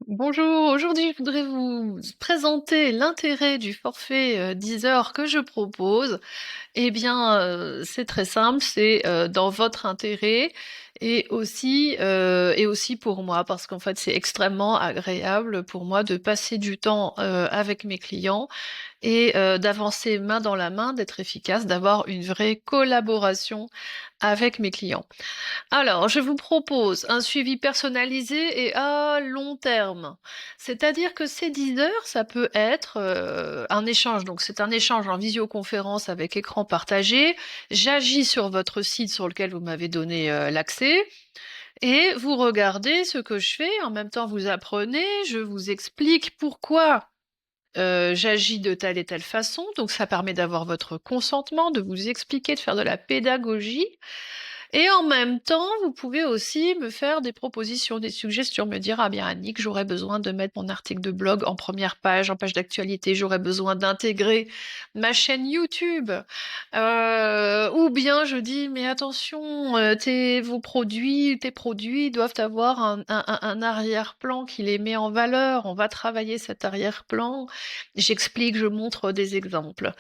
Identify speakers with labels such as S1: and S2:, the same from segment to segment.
S1: Bonjour, aujourd'hui je voudrais vous présenter l'intérêt du forfait Deezer que je propose. Eh bien, c'est très simple, c'est dans votre intérêt et aussi pour moi, parce qu'en fait c'est extrêmement agréable pour moi de passer du temps avec mes clients et d'avancer main dans la main, d'être efficace, d'avoir une vraie collaboration avec mes clients. Alors, je vous propose un suivi personnalisé et à long terme. C'est-à-dire que ces 10 heures, ça peut être un échange. Donc, c'est un échange en visioconférence avec écran partagé. J'agis sur votre site sur lequel vous m'avez donné l'accès et vous regardez ce que je fais. En même temps, vous apprenez. Je vous explique pourquoi j'agis de telle et telle façon. Donc, ça permet d'avoir votre consentement, de vous expliquer, de faire de la pédagogie. Et en même temps, vous pouvez aussi me faire des propositions, des suggestions, me dire, ah bien Annick, j'aurais besoin de mettre mon article de blog en première page, en page d'actualité, j'aurais besoin d'intégrer ma chaîne YouTube. Ou bien je dis, mais attention, tes produits doivent avoir un arrière-plan qui les met en valeur. On va travailler cet arrière-plan. J'explique, je montre des exemples.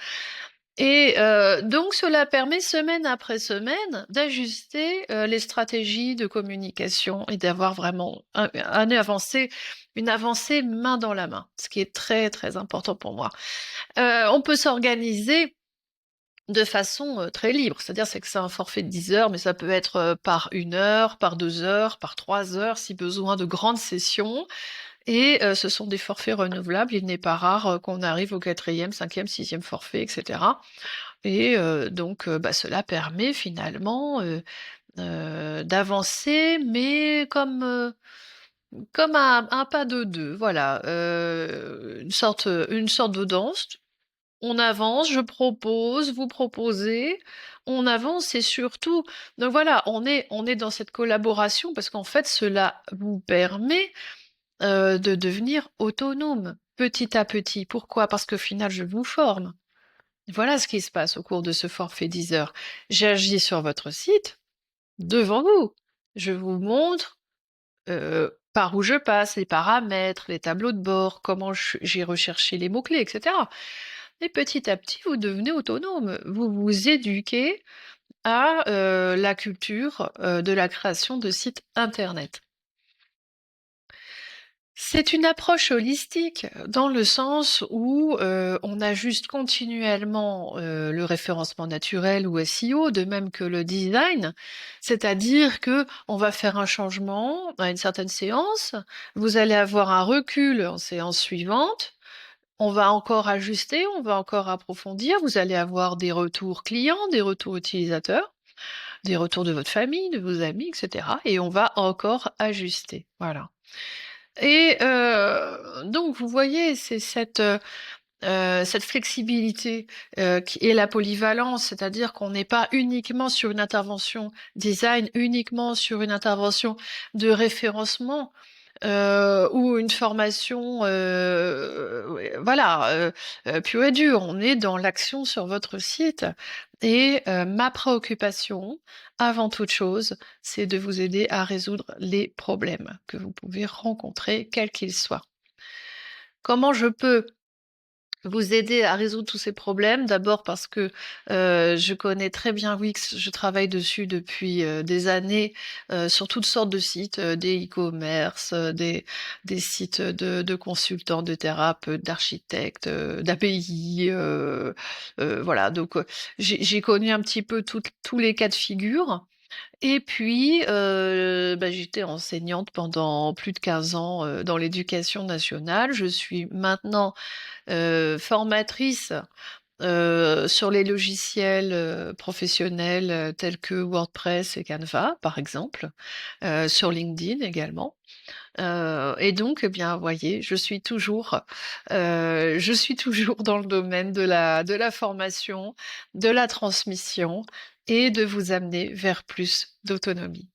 S1: Et donc cela permet semaine après semaine d'ajuster les stratégies de communication et d'avoir vraiment une avancée main dans la main, ce qui est très très important pour moi. On peut s'organiser de façon très libre, c'est-à-dire c'est que c'est un forfait de 10 heures, mais ça peut être par 1 heure, par 2 heures, par 3 heures, si besoin de grandes sessions. Et ce sont des forfaits renouvelables. Il n'est pas rare qu'on arrive au quatrième, cinquième, sixième forfait, etc. Et donc bah, cela permet finalement d'avancer, mais comme un pas de deux, voilà, une sorte de danse. On avance, je propose, vous proposez, on avance et surtout, donc voilà, on est dans cette collaboration parce qu'en fait, cela vous permet de devenir autonome petit à petit. Pourquoi? Parce qu'au final, je vous forme. Voilà ce qui se passe au cours de ce forfait 10 heures. J'agis sur votre site, devant vous. Je vous montre par où je passe, les paramètres, les tableaux de bord, comment j'ai recherché les mots-clés, etc. Et petit à petit, vous devenez autonome. Vous vous éduquez à la culture de la création de sites Internet. C'est une approche holistique dans le sens où on ajuste continuellement le référencement naturel ou SEO, de même que le design, c'est-à-dire que on va faire un changement à une certaine séance, vous allez avoir un recul en séance suivante, on va encore ajuster, on va encore approfondir, vous allez avoir des retours clients, des retours utilisateurs, des retours de votre famille, de vos amis, etc. Et on va encore ajuster. Voilà. Et donc vous voyez, c'est cette flexibilité et la polyvalence, c'est-à-dire qu'on n'est pas uniquement sur une intervention design, uniquement sur une intervention de référencement ou une formation, ouais, voilà, pure et dure. On est dans l'action sur votre site et ma préoccupation, avant toute chose, c'est de vous aider à résoudre les problèmes que vous pouvez rencontrer, quels qu'ils soient. Comment je peux vous aider à résoudre tous ces problèmes? D'abord parce que je connais très bien Wix, je travaille dessus depuis des années sur toutes sortes de sites, des e-commerce, des sites de consultants, de thérapeutes, d'architectes, d'API, voilà. Donc j'ai connu un petit peu tous les cas de figure. Et puis, bah, j'étais enseignante pendant plus de 15 ans dans l'éducation nationale. Je suis maintenant formatrice sur les logiciels professionnels tels que WordPress et Canva, par exemple, sur LinkedIn également. Et donc, eh bien, voyez, je suis toujours dans le domaine de la formation, de la transmission et de vous amener vers plus d'autonomie.